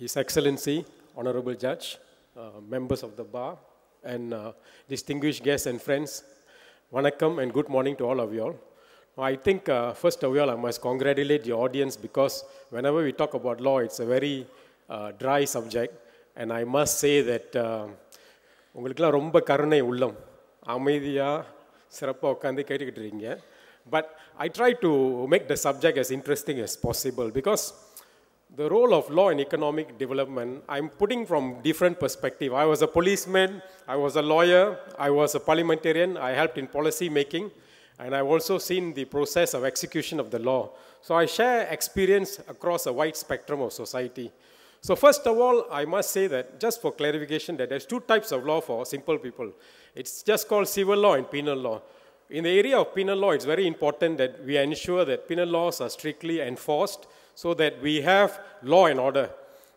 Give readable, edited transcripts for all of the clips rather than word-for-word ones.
His Excellency, Honorable Judge, members of the bar, and distinguished guests and friends, Vanakkam and good morning to all of you all. I think, first of all, I must congratulate the audience because whenever we talk about law, it's a very dry subject. And I must say that, உங்களுக்குலாம் ரொம்ப கருணை உள்ளம் அமைதியா சிறப்பா உட்கார்ந்து கேட்டுக்கிட்டு இருக்கீங்க. But I try to make the subject as interesting as possible because the role of law in economic development, I'm putting from different perspective. I was a policeman, I was a lawyer, I was a parliamentarian, I helped in policy making, and I've also seen the process of execution of the law. So I share experience across a wide spectrum of society. So first of all, I must say that, just for clarification, that there's two types of law for simple people. It's just called civil law and penal law. In the area of penal law, it's very important that we ensure that penal laws are strictly enforced so that we have law and order.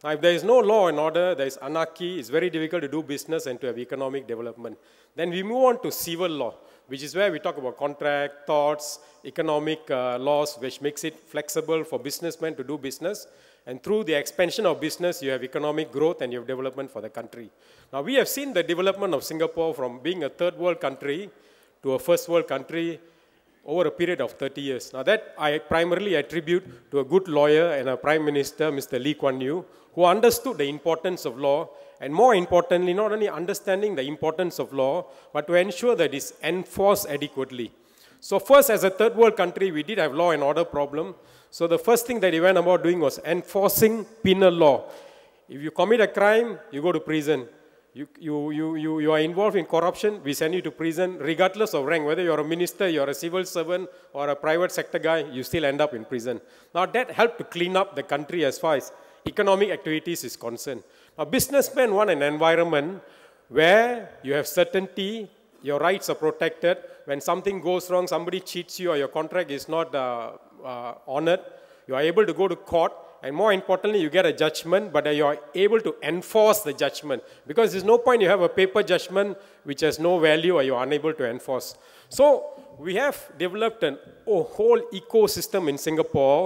Now, if there is no law and order, there is anarchy, it's very difficult to do business and to have economic development. Then we move on to civil law, which is where we talk about contract, torts, economic laws, which makes it flexible for businessmen to do business. And through the expansion of business, you have economic growth and you have development for the country. Now, we have seen the development of Singapore from being a third world country to a first world country over a period of 30 years. Now, that I primarily attribute to a good lawyer and a Prime Minister, Mr. Lee Kuan Yew, who understood the importance of law, and more importantly, not only understanding the importance of law, but to ensure that it's enforced adequately. So first, as a third world country, we did have law and order problem. So the first thing that he went about doing was enforcing penal law. If you commit a crime, you go to prison. You are involved in corruption, we send you to prison, regardless of rank. Whether you're a minister, you're a civil servant, or a private sector guy, you still end up in prison. Now that helped to clean up the country as far as economic activities is concerned. Now businessmen want an environment where you have certainty, your rights are protected. When something goes wrong, somebody cheats you or your contract is not honored, you are able to go to court, and more importantly, you get a judgment, but you are able to enforce the judgment. Because there's no point you have a paper judgment which has no value or you are unable to enforce. So we have developed a whole ecosystem in Singapore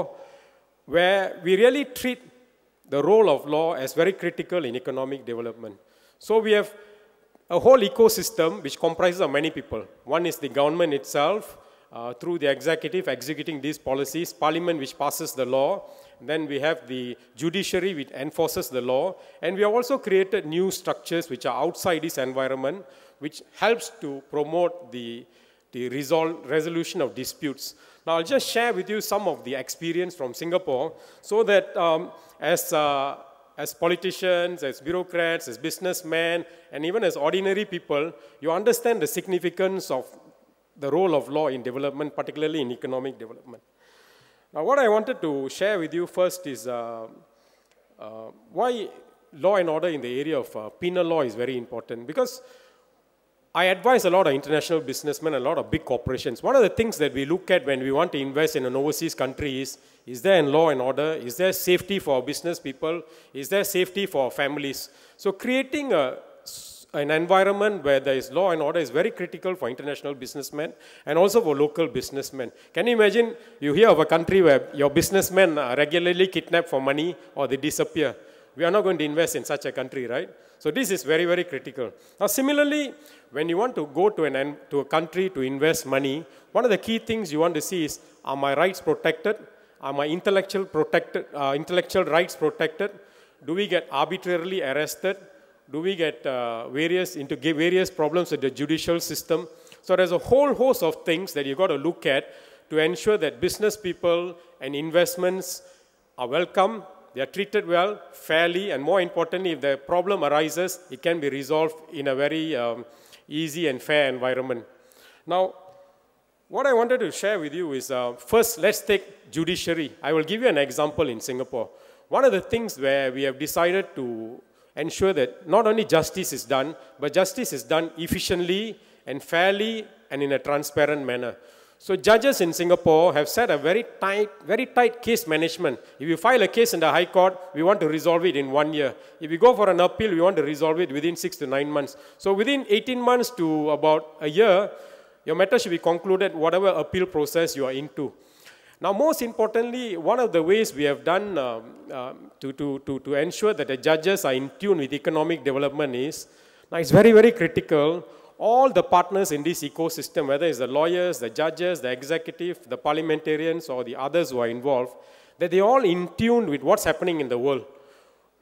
where we really treat the role of law as very critical in economic development. So we have a whole ecosystem which comprises of many people. One is the government itself, through the executive executing these policies, parliament which passes the law, then we have the judiciary which enforces the law, and we have also created new structures which are outside this environment, which helps to promote the resolution of disputes. Now I'll just share with you some of the experience from Singapore so that as politicians, as bureaucrats, as businessmen, and even as ordinary people, you understand the significance of the role of law in development, particularly in economic development. Now, what I wanted to share with you first is why law and order in the area of penal law is very important. Because I advise a lot of international businessmen, a lot of big corporations. One of the things that we look at when we want to invest in an overseas country is there in law and order? Is there safety for our business people? Is there safety for our families? So creating an environment where there is law and order is very critical for international businessmen and also for local businessmen. Can you imagine you hear of a country where your businessmen are regularly kidnapped for money or they disappear? We are not going to invest in such a country, right? So this is very, very critical. Now similarly, when you want to go to a country to invest money, one of the key things you want to see is, are my rights protected? Are my intellectual rights protected? Do we get arbitrarily arrested? Do we get various problems with the judicial system? So there's a whole host of things that you've got to look at to ensure that business people and investments are welcome, they are treated well, fairly, and more importantly, if the problem arises, it can be resolved in a very easy and fair environment. Now, what I wanted to share with you is, first, let's take judiciary. I will give you an example in Singapore. One of the things where we have decided to ensure that not only justice is done, but justice is done efficiently and fairly and in a transparent manner. So judges in Singapore have set a very tight case management. If you file a case in the High Court, we want to resolve it in 1 year. If you go for an appeal, we want to resolve it within 6 to 9 months. So within 18 months to about a year, your matter should be concluded, whatever appeal process you are into. Now, most importantly, one of the ways we have done to ensure that the judges are in tune with economic development is, now it's very, very critical, all the partners in this ecosystem, whether it's the lawyers, the judges, the executive, the parliamentarians, or the others who are involved, that they're all in tune with what's happening in the world.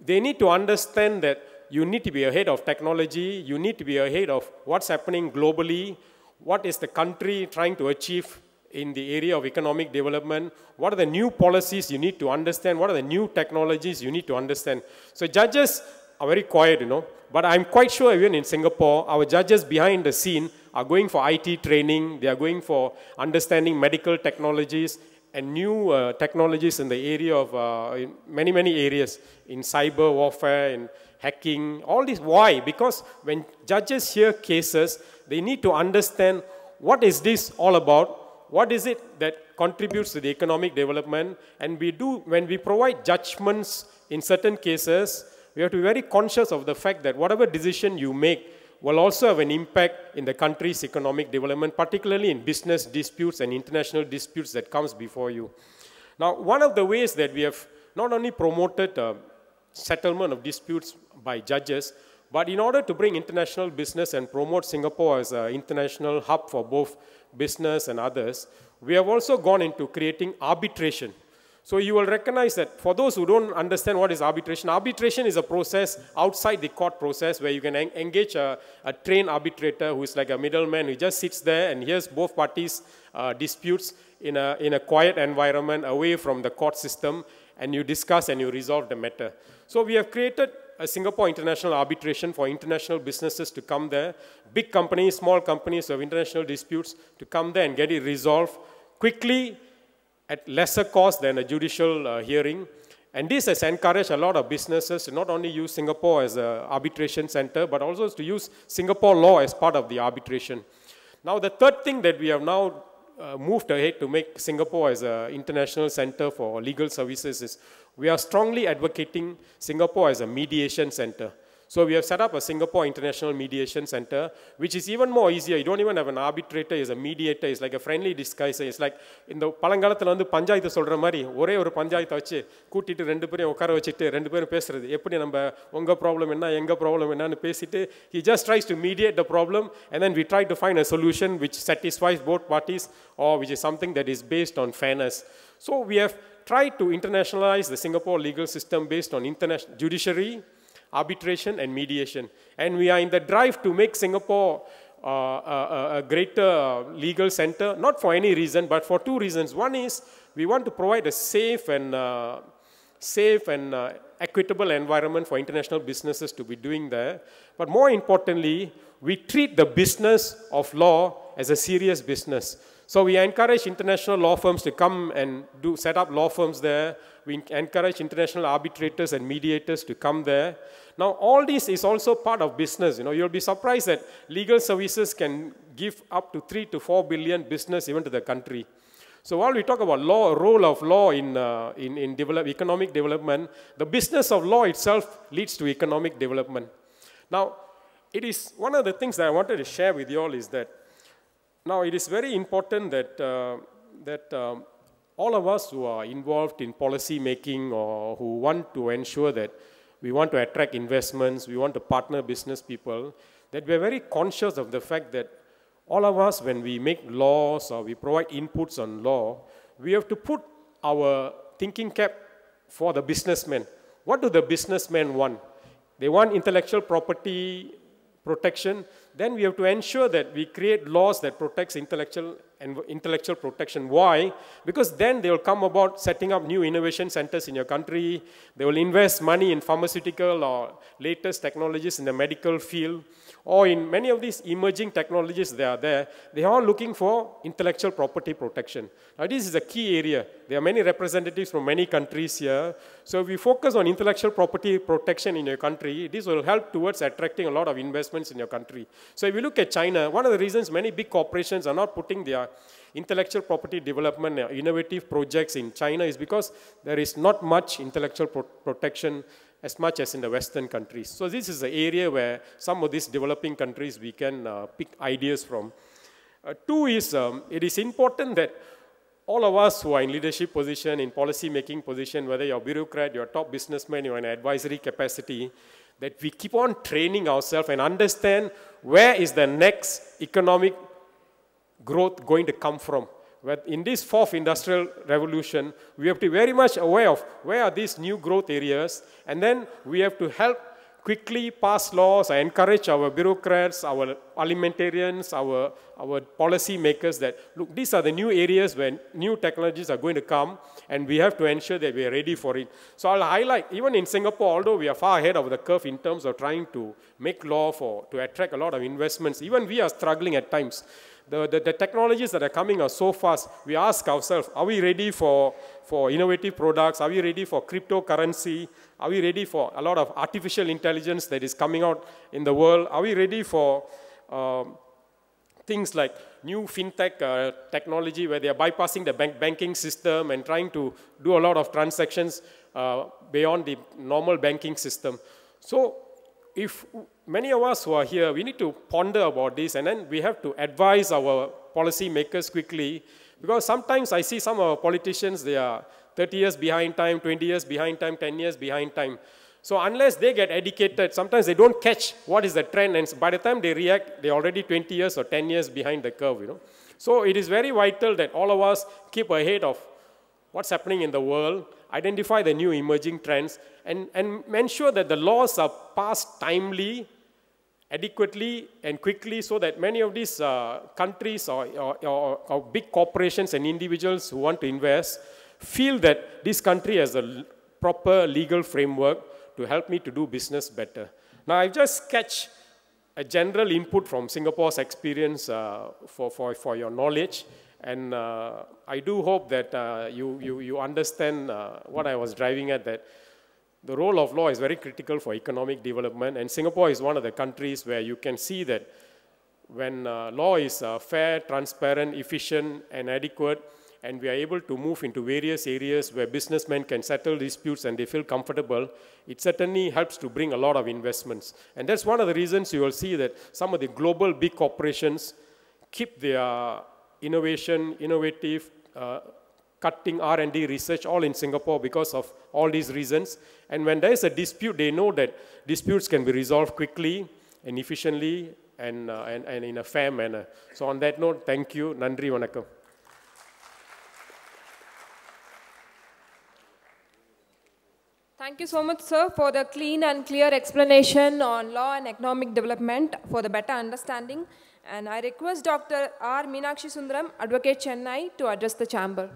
They need to understand that you need to be ahead of technology, you need to be ahead of what's happening globally, what is the country trying to achieve in the area of economic development, what are the new policies you need to understand, what are the new technologies you need to understand. So judges are very quiet, but I'm quite sure even in Singapore, our judges behind the scene are going for IT training, they are going for understanding medical technologies and new technologies in the area of in many, many areas, in cyber warfare, in hacking, all this. Why? Because when judges hear cases, they need to understand what is this all about, what is it that contributes to the economic development, and when we provide judgments in certain cases, we have to be very conscious of the fact that whatever decision you make will also have an impact in the country's economic development, particularly in business disputes and international disputes that comes before you. Now, one of the ways that we have not only promoted settlement of disputes by judges, but in order to bring international business and promote Singapore as an international hub for both business and others, we have also gone into creating arbitration. So you will recognize that for those who don't understand what is arbitration is a process outside the court process where you can engage a trained arbitrator who is like a middleman who just sits there and hears both parties' disputes in a quiet environment away from the court system, and you discuss and you resolve the matter. So we have created a Singapore International Arbitration for international businesses to come there, big companies, small companies who have international disputes to come there and get it resolved quickly at lesser cost than a judicial hearing. And this has encouraged a lot of businesses to not only use Singapore as an arbitration center, but also to use Singapore law as part of the arbitration. Now, the third thing that we have now moved ahead to make Singapore as an international center for legal services is we are strongly advocating Singapore as a mediation center. So we have set up a Singapore International Mediation Center, which is even more easier. You don't even have an arbitrator, it's a mediator, it's like a friendly disguiser. It's like in the பழங்காலத்துல வந்து பஞ்சாயத்து சொல்ற மாதிரி ஒரே ஒரு பஞ்சாயத்தை வச்சு கூட்டிட்டு ரெண்டு பேரும் உட்கார வச்சிட்டு ரெண்டு பேரும் பேசுறது எப்படி நம்ம உங்க ப்ராப்ளம் என்ன எங்க ப்ராப்ளம் என்னன்னு பேசிட்டு he just tries to mediate the problem and then we try to find a solution which satisfies both parties or which is something that is based on fairness. So we have tried to internationalize the Singapore legal system based on international judiciary, arbitration and mediation. And we are in the drive to make Singapore a greater legal center, not for any reason, but for two reasons. One is we want to provide a safe and equitable environment for international businesses to be doing there. But more importantly, we treat the business of law as a serious business. So we encourage international law firms to come and set up law firms there. We encourage international arbitrators and mediators to come there. Now, all this is also part of business. You'll be surprised that legal services can give up to 3 to 4 billion business even to the country. So while we talk about law, role of law in economic development, the business of law itself leads to economic development. Now, it is one of the things that I wanted to share with you all is that now it is very important that all of us who are involved in policy making or who want to ensure that we want to attract investments, we want to partner business people, that we are very conscious of the fact that all of us, when we make laws or we provide inputs on law, we have to put our thinking cap for the businessmen. What do the businessmen want? They want intellectual property protection. Then we have to ensure that we create laws that protects intellectual protection. Why? Because then they will come about setting up new innovation centers in your country. They will invest money in pharmaceutical or latest technologies in the medical field, or in many of these emerging technologies they are there. They are all looking for intellectual property protection. Now, this is a key area. There are many representatives from many countries here. So if we focus on intellectual property protection in your country, this will help towards attracting a lot of investments in your country. So if you look at China, one of the reasons many big corporations are not putting their intellectual property development innovative projects in China is because there is not much intellectual protection as much as in the Western countries. So this is the area where some of these developing countries we can pick ideas from. Two is, it is important that all of us who are in leadership position, in policy making position, whether you're a bureaucrat, you're a top businessman, you're in an advisory capacity, that we keep on training ourselves and understand where is the next economic growth going to come from. But in this fourth industrial revolution, we have to be very much aware of where are these new growth areas, and then we have to help quickly pass laws and encourage our bureaucrats, our parliamentarians, our policy makers that, look, these are the new areas where new technologies are going to come, and we have to ensure that we are ready for it. So I'll highlight, even in Singapore, although we are far ahead of the curve in terms of trying to make law to attract a lot of investments, even we are struggling at times. The technologies that are coming are so fast, we ask ourselves, are we ready for innovative products? Are we ready for cryptocurrency? Are we ready for a lot of artificial intelligence that is coming out in the world? Are we ready for things like new fintech technology where they are bypassing the banking system and trying to do a lot of transactions beyond the normal banking system? So if many of us who are here, we need to ponder about this, and then we have to advise our policy makers quickly, because sometimes I see some of our politicians, they are 30 years behind time, 20 years behind time, 10 years behind time. So unless they get educated, sometimes they don't catch what is the trend, and by the time they react, they're already 20 years or 10 years behind the curve, you know. So it is very vital that all of us keep ahead of what's happening in the world, identify the new emerging trends, and ensure that the laws are passed timely, adequately, and quickly, so that many of these countries or big corporations and individuals who want to invest feel that this country has a proper legal framework to help me to do business better. Now, I've just sketched a general input from Singapore's experience for your knowledge. And I do hope that you understand what I was driving at, that the role of law is very critical for economic development. And Singapore is one of the countries where you can see that when law is fair, transparent, efficient, and adequate, and we are able to move into various areas where businessmen can settle disputes and they feel comfortable, it certainly helps to bring a lot of investments. And that's one of the reasons you will see that some of the global big corporations keep their innovative, cutting R&D research all in Singapore because of all these reasons. And when there is a dispute, they know that disputes can be resolved quickly and efficiently and in a fair manner. So on that note, thank you. Nandri Vanakkam. Thank you so much, sir, for the clean and clear explanation on law and economic development for the better understanding. And I request Dr. R. Meenakshi Sundaram, Advocate Chennai, to address the chamber.